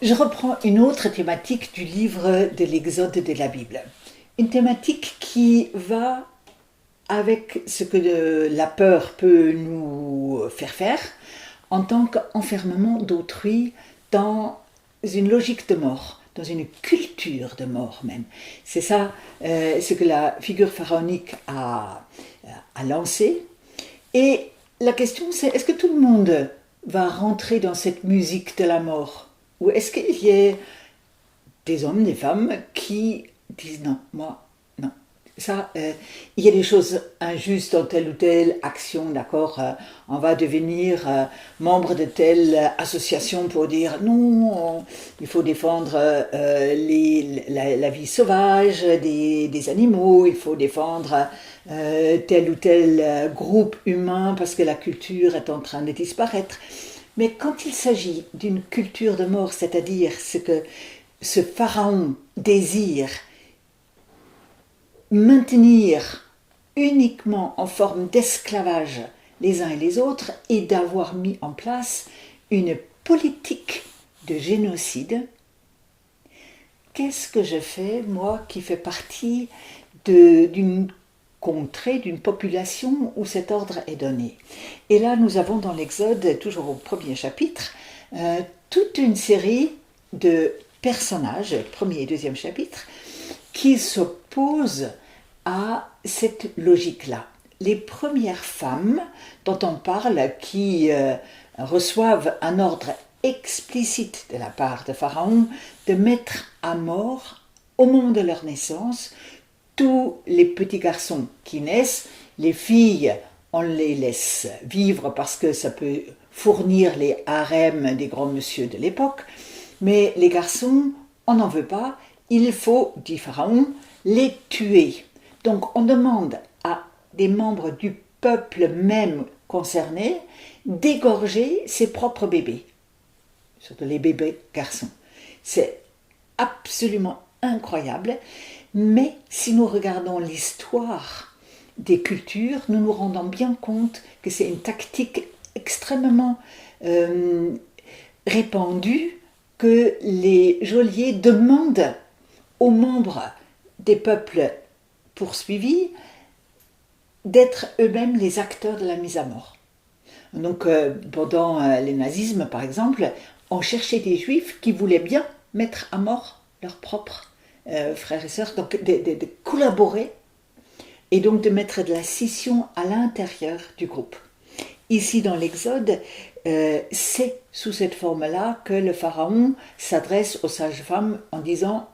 Je reprends une autre thématique du livre de l'Exode de la Bible. Une thématique qui va avec ce que la peur peut nous faire en tant qu'enfermement d'autrui dans une logique de mort, dans une culture de mort même. C'est ça ce que la figure pharaonique a lancé. Et la question c'est, est-ce que tout le monde va rentrer dans cette musique de la mort? Ou est-ce qu'il y a des hommes, des femmes qui disent non, moi, non. Ça, il y a des choses injustes dans telle ou telle action, d'accord. On va devenir membre de telle association pour dire non, il faut défendre la vie sauvage des animaux, il faut défendre tel ou tel groupe humain parce que la culture est en train de disparaître. Mais quand il s'agit d'une culture de mort, c'est-à-dire ce que ce pharaon désire maintenir uniquement en forme d'esclavage les uns et les autres et d'avoir mis en place une politique de génocide, qu'est-ce que je fais, moi qui fais partie d'une contrée, d'une population où cet ordre est donné? Et là, nous avons dans l'Exode, toujours au premier chapitre, toute une série de personnages, premier et deuxième chapitre, qui s'opposent à cette logique-là. Les premières femmes dont on parle, qui reçoivent un ordre explicite de la part de Pharaon de mettre à mort, au moment de leur naissance, tous les petits garçons qui naissent. Les filles, on les laisse vivre parce que ça peut fournir les harems des grands messieurs de l'époque, mais les garçons, on n'en veut pas, il faut, dit Pharaon, les tuer. Donc on demande à des membres du peuple même concerné d'égorger ses propres bébés, surtout les bébés garçons. C'est absolument incroyable, mais si nous regardons l'histoire des cultures, nous nous rendons bien compte que c'est une tactique extrêmement répandue que les geôliers demandent aux membres des peuples poursuivis d'être eux-mêmes les acteurs de la mise à mort. Donc pendant le nazisme par exemple, on cherchait des juifs qui voulaient bien mettre à mort leurs propres frères et sœurs, donc de collaborer et donc de mettre de la scission à l'intérieur du groupe. Ici dans l'Exode, c'est sous cette forme-là que le pharaon s'adresse aux sages-femmes en disant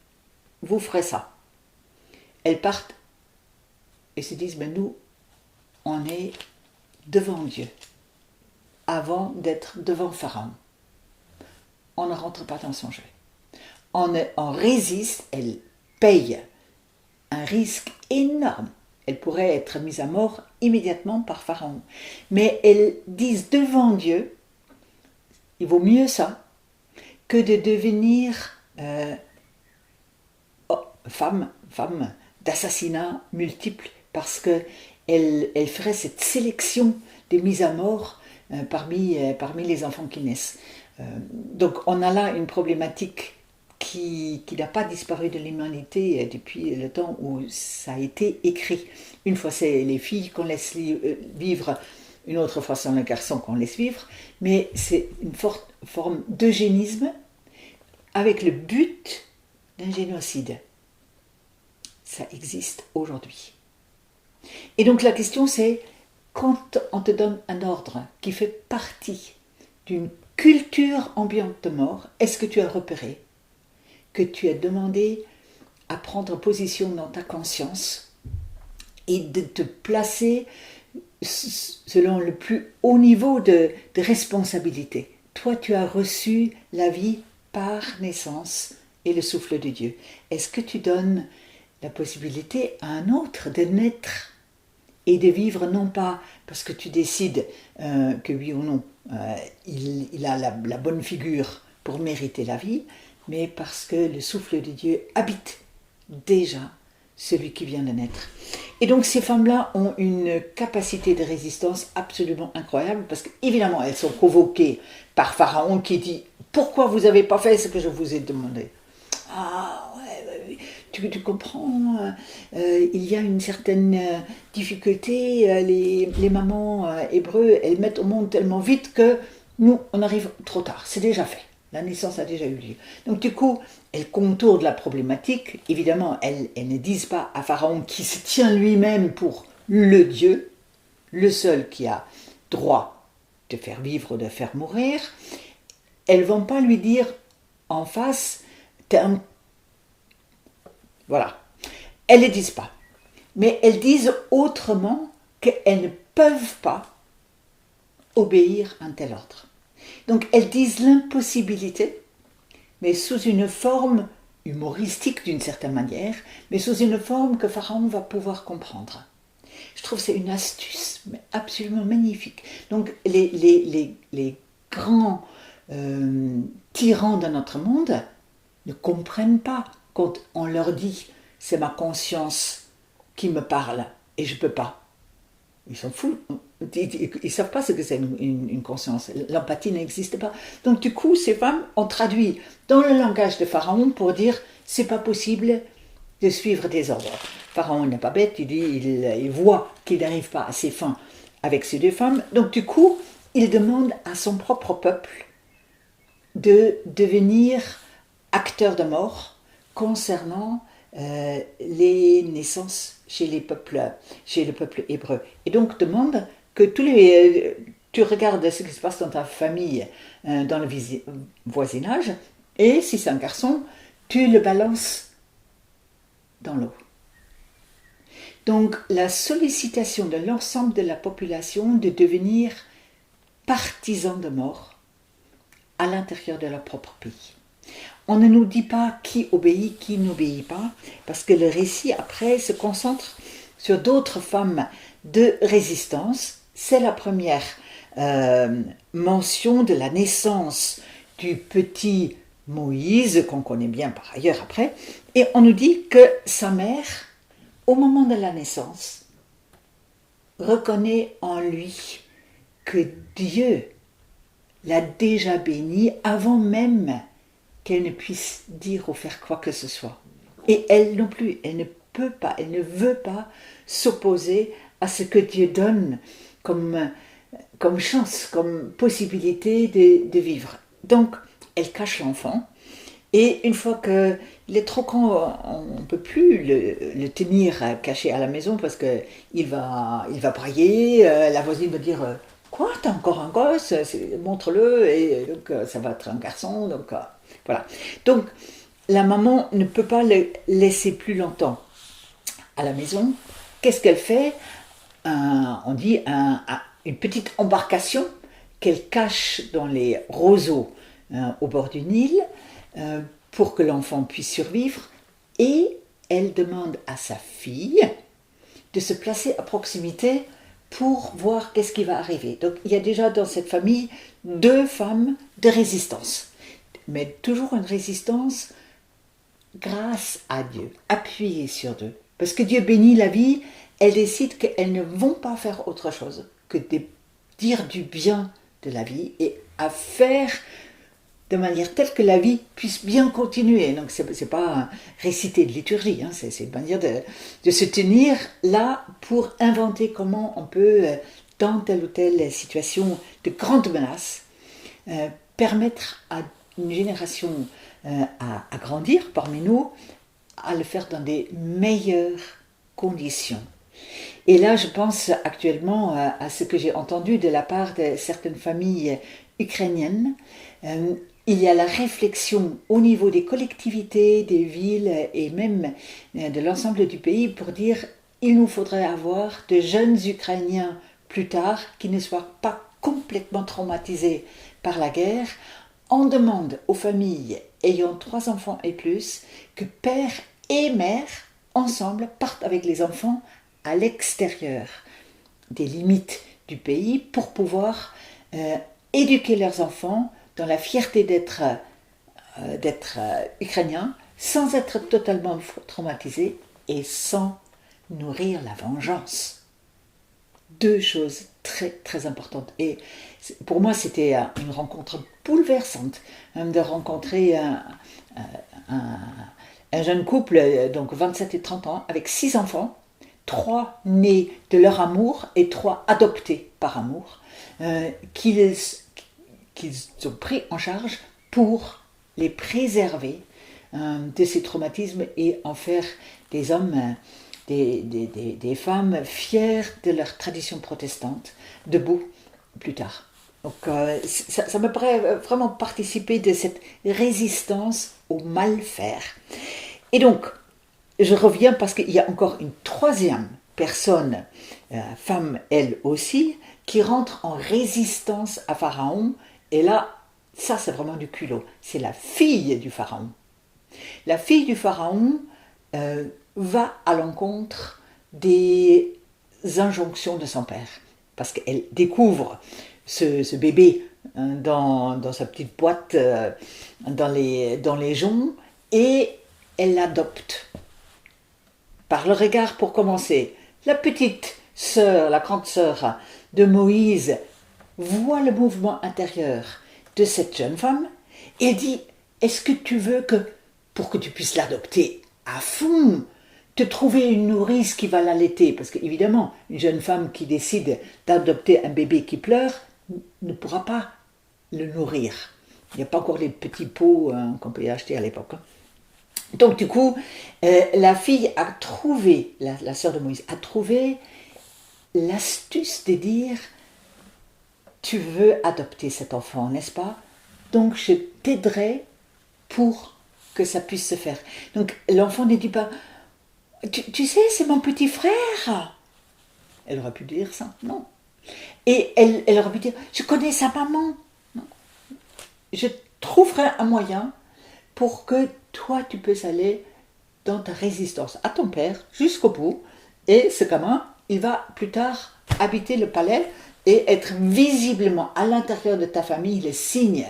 « vous ferez ça ». Elles partent et se disent « mais nous, on est devant Dieu, avant d'être devant Pharaon. On ne rentre pas dans son jeu. On résiste, elles payent un risque énorme. Elles pourraient être mises à mort immédiatement par Pharaon. Mais elles disent devant Dieu, il vaut mieux ça que de devenir femmes d'assassinats multiples, parce qu'elles feraient cette sélection des mises à mort parmi les enfants qui naissent. Donc on a là une problématique qui n'a pas disparu de l'humanité depuis le temps où ça a été écrit. Une fois c'est les filles qu'on laisse vivre, une autre fois c'est les garçons qu'on laisse vivre, mais c'est une forte forme d'eugénisme avec le but d'un génocide. Ça existe aujourd'hui. Et donc la question c'est, quand on te donne un ordre qui fait partie d'une culture ambiante de mort, est-ce que tu as repéré que tu as demandé à prendre position dans ta conscience et de te placer selon le plus haut niveau de responsabilité? Toi, tu as reçu la vie par naissance et le souffle de Dieu. Est-ce que tu donnes la possibilité à un autre de naître et de vivre, non pas parce que tu décides que oui ou non, il a la bonne figure pour mériter la vie, mais parce que le souffle de Dieu habite déjà celui qui vient de naître. Et donc ces femmes-là ont une capacité de résistance absolument incroyable parce qu'évidemment elles sont convoquées par Pharaon qui dit « Pourquoi vous n'avez pas fait ce que je vous ai demandé ?» Ah ouais, tu comprends, il y a une certaine difficulté, les mamans hébreux, elles mettent au monde tellement vite que nous, on arrive trop tard, c'est déjà fait. La naissance a déjà eu lieu. Donc du coup, elles contournent la problématique. Évidemment, elles ne disent pas à Pharaon qui se tient lui-même pour le Dieu, le seul qui a droit de faire vivre ou de faire mourir. Elles ne vont pas lui dire en face, voilà. Elles ne le disent pas. Mais elles disent autrement qu'elles ne peuvent pas obéir à un tel ordre. Donc elles disent l'impossibilité, mais sous une forme humoristique d'une certaine manière, mais sous une forme que Pharaon va pouvoir comprendre. Je trouve que c'est une astuce absolument magnifique. Donc les grands tyrans de notre monde ne comprennent pas quand on leur dit « c'est ma conscience qui me parle et je ne peux pas ». Ils s'en foutent. Ils ne savent pas ce que c'est une conscience. L'empathie n'existe pas. Donc du coup, ces femmes ont traduit dans le langage de Pharaon pour dire c'est pas possible de suivre des ordres. Pharaon n'est pas bête, il voit qu'il n'arrive pas à ses fins avec ces deux femmes. Donc du coup, il demande à son propre peuple de devenir acteur de mort concernant les naissances chez le peuple hébreu. Et donc demande que tu regardes ce qui se passe dans ta famille, dans le voisinage, et si c'est un garçon, tu le balances dans l'eau. Donc la sollicitation de l'ensemble de la population de devenir partisans de mort à l'intérieur de leur propre pays. On ne nous dit pas qui obéit, qui n'obéit pas, parce que le récit après se concentre sur d'autres femmes de résistance. C'est la première mention de la naissance du petit Moïse, qu'on connaît bien par ailleurs après, et on nous dit que sa mère, au moment de la naissance, reconnaît en lui que Dieu l'a déjà béni avant même qu'elle ne puisse dire ou faire quoi que ce soit. Et elle non plus, elle ne peut pas, elle ne veut pas s'opposer à ce que Dieu donne comme chance, comme possibilité de vivre. Donc, elle cache l'enfant, et une fois qu'il est trop grand, on ne peut plus le tenir caché à la maison parce qu'il va brailler, la voisine va dire « Quoi, t'as encore un gosse? Montre-le » et donc ça va être un garçon, donc voilà. Donc, la maman ne peut pas le laisser plus longtemps à la maison. Qu'est-ce qu'elle fait? On dit une petite embarcation qu'elle cache dans les roseaux au bord du Nil pour que l'enfant puisse survivre, et elle demande à sa fille de se placer à proximité pour voir qu'est-ce qui va arriver. Donc il y a déjà dans cette famille 2 femmes de résistance, mais toujours une résistance grâce à Dieu, appuyée sur Dieu. Parce que Dieu bénit la vie, elles décident qu'elles ne vont pas faire autre chose que de dire du bien de la vie et à faire de manière telle que la vie puisse bien continuer. Donc c'est pas réciter de liturgie, hein, c'est une manière de se tenir là pour inventer comment on peut, dans telle ou telle situation de grande menace, permettre à une génération à grandir parmi nous, à le faire dans des meilleures conditions. Et là, je pense actuellement à ce que j'ai entendu de la part de certaines familles ukrainiennes. Il y a la réflexion au niveau des collectivités, des villes et même de l'ensemble du pays pour dire il nous faudrait avoir de jeunes Ukrainiens plus tard qui ne soient pas complètement traumatisés par la guerre. On demande aux familles ayant 3 enfants et plus que père et mère ensemble partent avec les enfants à l'extérieur des limites du pays pour pouvoir éduquer leurs enfants dans la fierté d'être ukrainiens sans être totalement traumatisés et sans nourrir la vengeance. Deux choses très très importantes. Et pour moi, c'était une rencontre bouleversante de rencontrer un jeune couple, donc 27 et 30 ans, avec 6 enfants, 3 nés de leur amour et 3 adoptés par amour, qu'ils ont pris en charge pour les préserver de ces traumatismes et en faire des hommes, des femmes fières de leur tradition protestante, debout plus tard. Donc ça me paraît vraiment participer de cette résistance au mal faire. Et donc, je reviens parce qu'il y a encore une troisième personne, femme elle aussi, qui rentre en résistance à Pharaon. Et là, ça c'est vraiment du culot. C'est la fille du Pharaon. La fille du Pharaon va à l'encontre des injonctions de son père. Parce qu'elle découvre ce bébé dans sa petite boîte dans les joncs et elle l'adopte. Par le regard pour commencer, la petite sœur, la grande sœur de Moïse voit le mouvement intérieur de cette jeune femme et dit « Est-ce que tu veux que, pour que tu puisses l'adopter à fond, te trouver une nourrice qui va l'allaiter ?» Parce qu'évidemment, une jeune femme qui décide d'adopter un bébé qui pleure ne pourra pas le nourrir. Il n'y a pas encore les petits pots qu'on peut y acheter à l'époque. Donc du coup, la fille a trouvé, la sœur de Moïse, a trouvé l'astuce de dire « Tu veux adopter cet enfant, n'est-ce pas? Donc je t'aiderai pour que ça puisse se faire. » Donc l'enfant ne dit pas « Tu sais, c'est mon petit frère !» Elle aurait pu dire ça, non. Et elle aurait pu dire « Je connais sa maman. » Non. Je trouverai un moyen pour que toi, tu peux aller dans ta résistance à ton père jusqu'au bout. Et ce gamin, il va plus tard habiter le palais et être visiblement à l'intérieur de ta famille le signe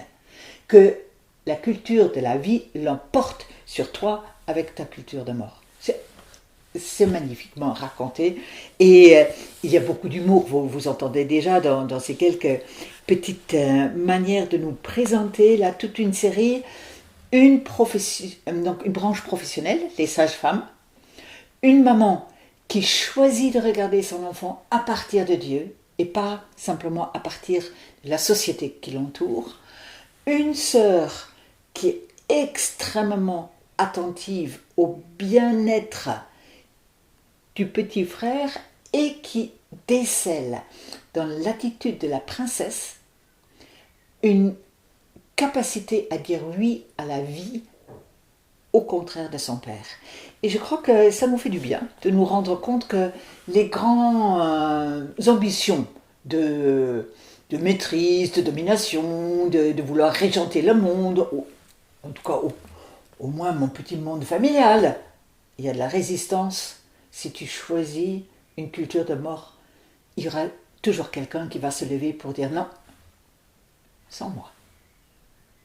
que la culture de la vie l'emporte sur toi avec ta culture de mort. C'est magnifiquement raconté et il y a beaucoup d'humour, vous entendez déjà dans ces quelques petites manières de nous présenter là toute une série, donc une branche professionnelle, les sages-femmes, une maman qui choisit de regarder son enfant à partir de Dieu et pas simplement à partir de la société qui l'entoure, une sœur qui est extrêmement attentive au bien-être du petit frère et qui décèle dans l'attitude de la princesse une capacité à dire oui à la vie au contraire de son père. Et je crois que ça nous fait du bien de nous rendre compte que les grandes ambitions de maîtrise, de domination, de vouloir régenter le monde, en tout cas au moins mon petit monde familial, il y a de la résistance. Si tu choisis une culture de mort, il y aura toujours quelqu'un qui va se lever pour dire non, sans moi.